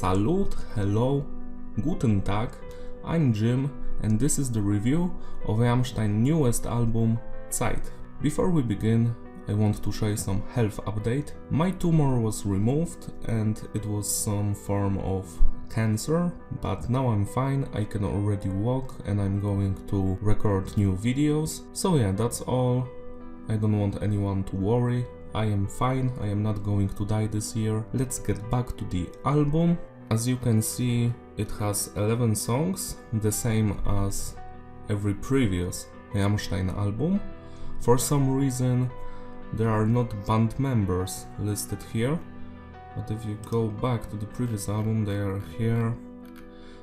Salut, hello, guten Tag, I'm Jim and this is the review of Rammstein's newest album, Zeit. Before we begin, I want to share some health update. My tumor was removed and it was some form of cancer, but now I'm fine, I can already walk and I'm going to record new videos. So yeah, that's all. I don't want anyone to worry. I am fine, I am not going to die this year. Let's get back to the album. As you can see, it has 11 songs, the same as every previous Rammstein album. For some reason, there are not band members listed here, but if you go back to the previous album, they are here.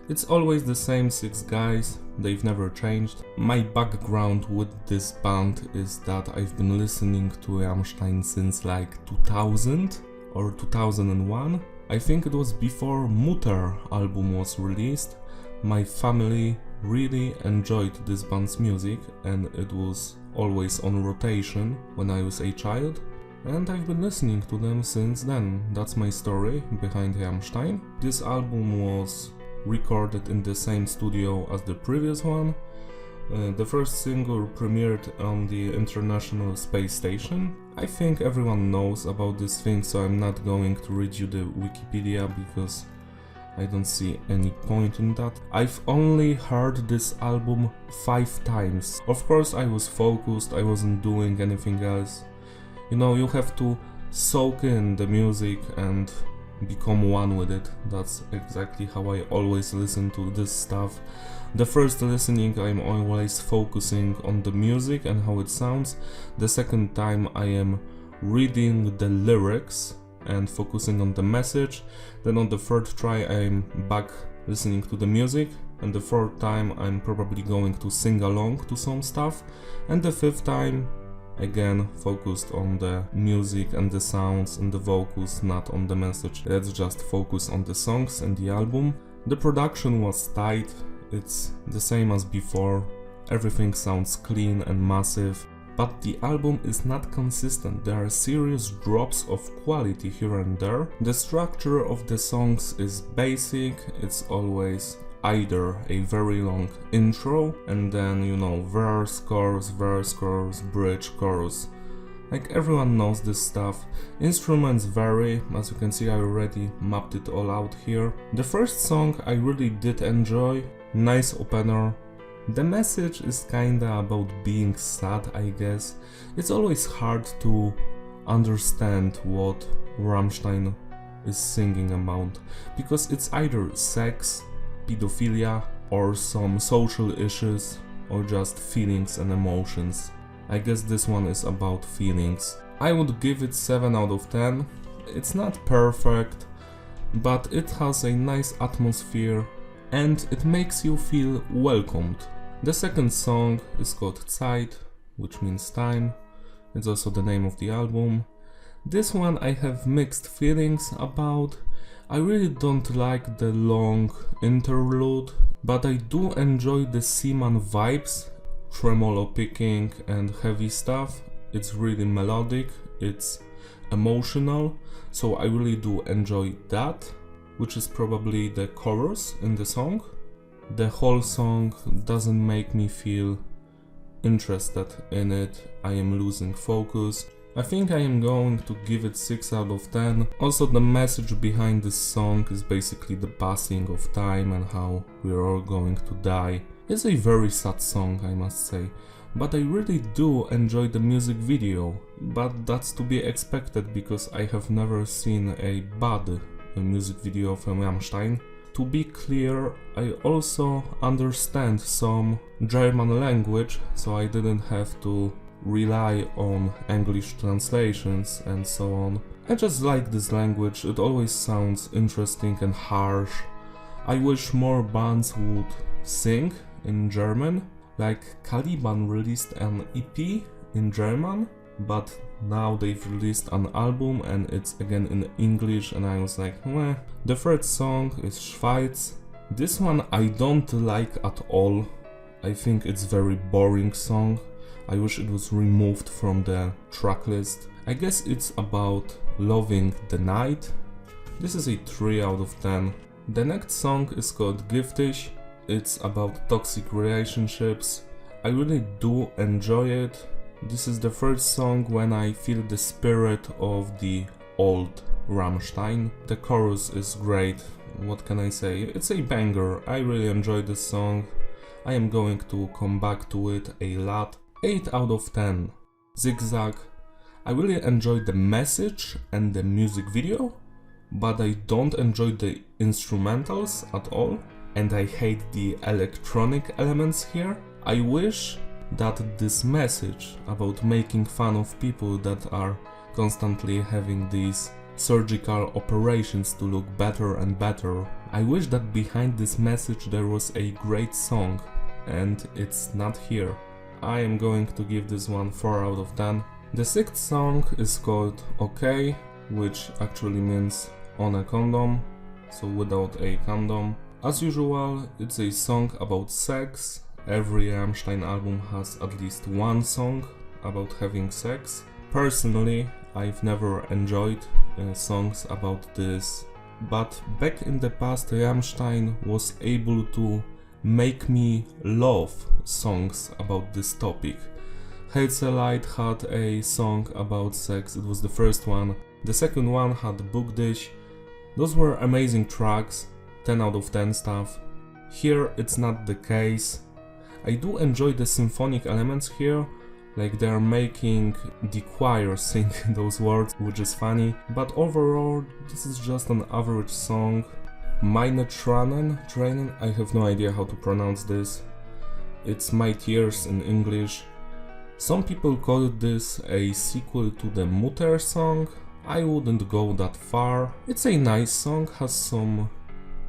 It's always the same 6 guys, they've never changed. My background with this band is that I've been listening to Rammstein since like 2000 or 2001. I think it was before Mutter album was released. My family really enjoyed this band's music and it was always on rotation when I was a child. And I've been listening to them since then. That's my story behind Rammstein. This album was recorded in the same studio as the previous one. The first single premiered on the International Space Station. I think everyone knows about this thing, so I'm not going to read you the Wikipedia because I don't see any point in that. I've only heard this album 5 times. Of course I was focused, I wasn't doing anything else. You know, you have to soak in the music and become one with it. That's exactly how I always listen to this stuff. The first listening I'm always focusing on the music and how it sounds. The second time I am reading the lyrics and focusing on the message. Then on the third try I'm back listening to the music, and the fourth time I'm probably going to sing along to some stuff, and the fifth time again focused on the music and the sounds and the vocals, not on the message. Let's just focus on the songs and the album. The production was tight, it's the same as before, everything sounds clean and massive, but the album is not consistent. There are serious drops of quality here and there. The structure of the songs is basic, it's always either a very long intro and then, you know, verse, chorus, bridge, chorus. Like everyone knows this stuff. Instruments vary, as you can see I already mapped it all out here. The first song I really did enjoy, nice opener. The message is kinda about being sad, I guess. It's always hard to understand what Rammstein is singing about, because it's either sex, pedophilia, or some social issues, or just feelings and emotions. I guess this one is about feelings. I would give it 7 out of 10. It's not perfect, but it has a nice atmosphere and it makes you feel welcomed. The second song is called Zeit, which means time. It's also the name of the album. This one I have mixed feelings about. I really don't like the long interlude, but I do enjoy the Seaman vibes, tremolo picking and heavy stuff. It's really melodic, it's emotional, so I really do enjoy that, which is probably the chorus in the song. The whole song doesn't make me feel interested in it, I am losing focus. I think I am going to give it 6 out of 10. Also, the message behind this song is basically the passing of time and how we're all going to die. It's a very sad song, I must say, but I really do enjoy the music video. But that's to be expected because I have never seen a bad music video from Rammstein. To be clear, I also understand some German language, so I didn't have to rely on English translations and so on. I just like this language, it always sounds interesting and harsh. I wish more bands would sing in German, like Caliban released an EP in German, but now they've released an album and it's again in English and I was like, meh. The third song is Zeit. This one I don't like at all. I think it's very boring song. I wish it was removed from the tracklist. I guess it's about loving the night This is a 3 out of 10. The next song is called Giftig. It's about toxic relationships. I really do enjoy it. This is the first song when I feel the spirit of the old Rammstein. The chorus is great. What can I say? It's a banger. I really enjoy this song. I am going to come back to it a lot. 8 out of 10. Zigzag. I really enjoyed the message and the music video, but I don't enjoy the instrumentals at all, and I hate the electronic elements here. I wish that this message about making fun of people that are constantly having these surgical operations to look better and better, I wish that behind this message there was a great song, and it's not here. I am going to give this one 4 out of 10. The 6th song is called OK, which actually means on a condom, so without a condom. As usual, it's a song about sex. Every Rammstein album has at least one song about having sex. Personally, I've never enjoyed songs about this, but back in the past Rammstein was able to make me love songs about this topic. Zeit had a song about sex, it was the first one. The second one had Bugdich. Those were amazing tracks, 10 out of 10 stuff. Here it's not the case. I do enjoy the symphonic elements here, like they're making the choir sing those words, which is funny, but overall this is just an average song. Meine Tränen, I have no idea how to pronounce this. It's My Tears in English. Some people call this a sequel to the Mutter song. I wouldn't go that far. It's a nice song, has some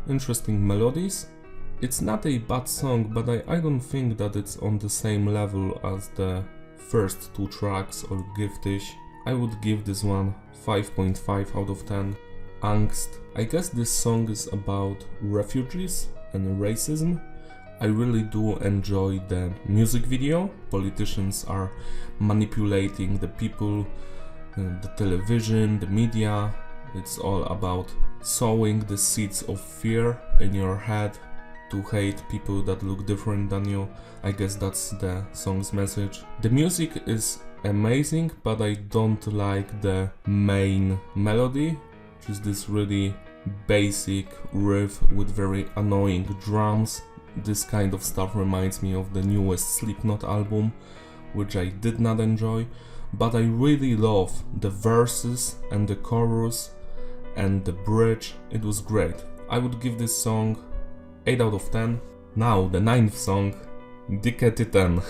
interesting melodies. It's not a bad song, but I don't think that it's on the same level as the first 2 tracks or Giftig. I would give this one 5.5 out of 10. Angst. I guess this song is about refugees and racism. I really do enjoy the music video. Politicians are manipulating the people, the television, the media. It's all about sowing the seeds of fear in your head to hate people that look different than you. I guess that's the song's message. The music is amazing, but I don't like the main melody, which is this really basic riff with very annoying drums. This kind of stuff reminds me of the newest Slipknot album, which I did not enjoy, but I really love the verses and the chorus and the bridge. It was great. I would give this song 8 out of 10. Now the 9th song, Dicke Titten.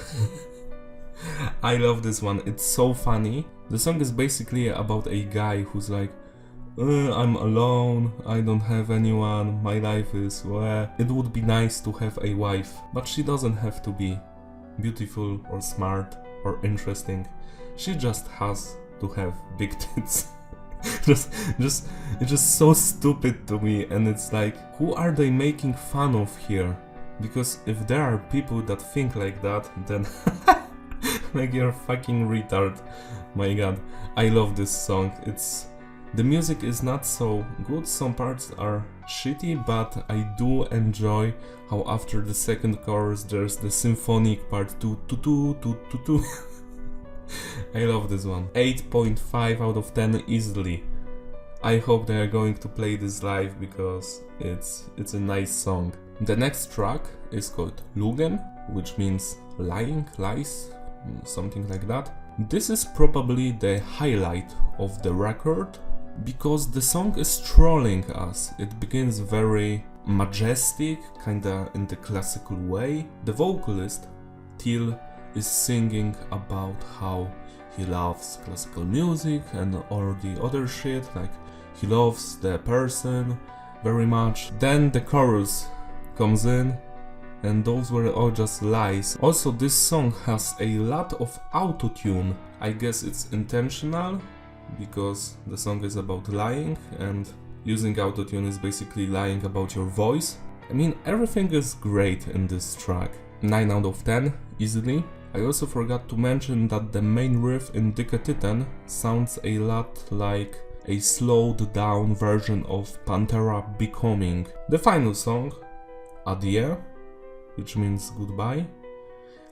I love this one, it's so funny. The song is basically about a guy who's like, I'm alone, I don't have anyone, my life is it would be nice to have a wife, but she doesn't have to be beautiful or smart or interesting. She just has to have big tits. It's just so stupid to me, and it's like, who are they making fun of here? Because if there are people that think like that, then like you're fucking retard. My god, I love this song. The music is not so good, some parts are shitty, but I do enjoy how after the second chorus there's the symphonic part, tu. I love this one. 8.5 out of 10 easily. I hope they are going to play this live because it's a nice song. The next track is called Lügen, which means lying, lies, something like that. This is probably the highlight of the record, because the song is trolling us. It begins very majestic, kinda in the classical way. The vocalist, Till, is singing about how he loves classical music and all the other shit, like he loves the person very much. Then the chorus comes in, and those were all just lies. Also, this song has a lot of autotune. I guess it's intentional, because the song is about lying, and using autotune is basically lying about your voice. I mean, everything is great in this track. 9 out of 10, easily. I also forgot to mention that the main riff in Dicke Titten sounds a lot like a slowed down version of Pantera Becoming. The final song, Adieu, which means goodbye.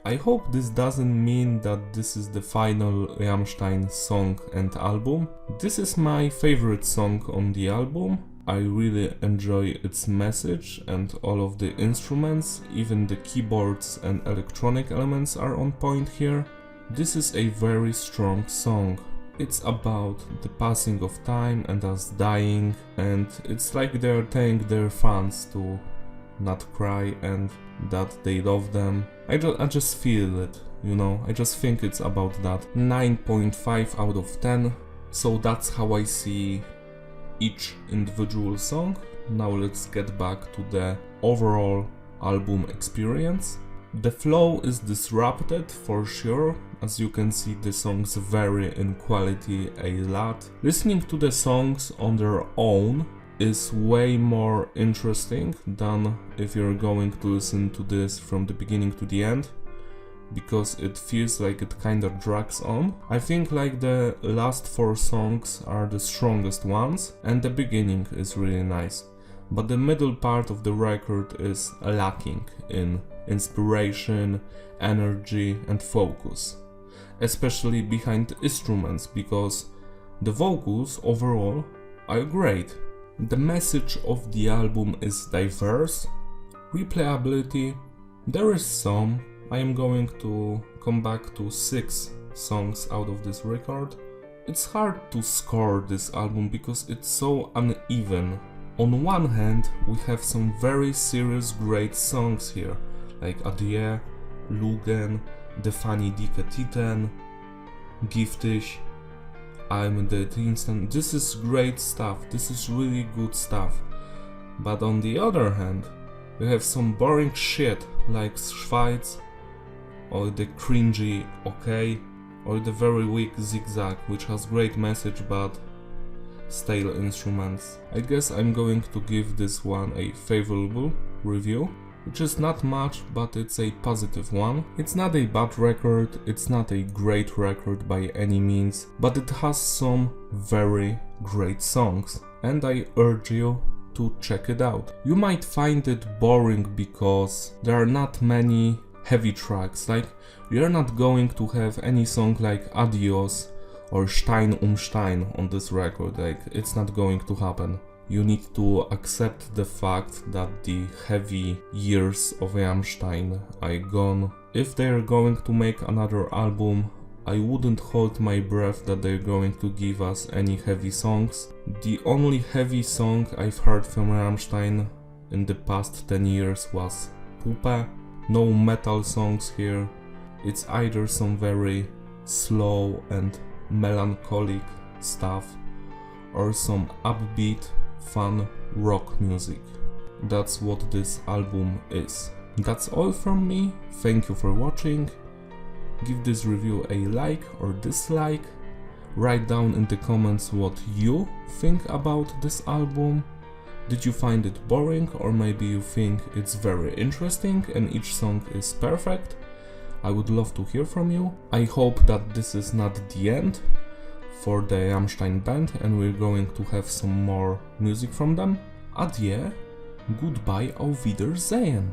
I hope this doesn't mean that this is the final Rammstein song and album. This is my favorite song on the album. I really enjoy its message and all of the instruments, even the keyboards and electronic elements are on point here. This is a very strong song. It's about the passing of time and us dying, and it's like they're telling their fans to not cry and that they love them. I just feel it, you know, I just think it's about that. 9.5 out of 10, so that's how I see each individual song. Now let's get back to the overall album experience. The flow is disrupted for sure, as you can see the songs vary in quality a lot. Listening to the songs on their own is way more interesting than if you're going to listen to this from the beginning to the end, because it feels like it kinda drags on. I think like the last 4 songs are the strongest ones and the beginning is really nice, but the middle part of the record is lacking in inspiration, energy and focus, especially behind instruments, because the vocals overall are great. The message of the album is diverse. Replayability, there is some. I am going to come back to 6 songs out of this record. It's hard to score this album because it's so uneven. On one hand, we have some very serious great songs here, like Adieu, Lügen, The Funny Dicke Titen, Giftig, I'm the Instant. This is great stuff, this is really good stuff. But on the other hand, we have some boring shit like Zeit, or the cringy OK, or the very weak Zigzag, which has great message but stale instruments. I guess I'm going to give this one a favorable review, which is not much, but it's a positive one. It's not a bad record, it's not a great record by any means, but it has some very great songs, and I urge you to check it out. You might find it boring because there are not many heavy tracks, like you're not going to have any song like Adios or Stein Stein on this record, like it's not going to happen. You need to accept the fact that the heavy years of Rammstein are gone. If they're going to make another album, I wouldn't hold my breath that they're going to give us any heavy songs. The only heavy song I've heard from Rammstein in the past 10 years was Puppe. No metal songs here. It's either some very slow and melancholic stuff or some upbeat fun rock music. That's what this album is. That's all from me. Thank you for watching. Give this review a like or dislike. Write down in the comments what you think about this album. Did you find it boring, or maybe you think it's very interesting and each song is perfect? I would love to hear from you. I hope that this is not the end for the Rammstein band and we're going to have some more music from them. Adieu, goodbye, auf Wiedersehen.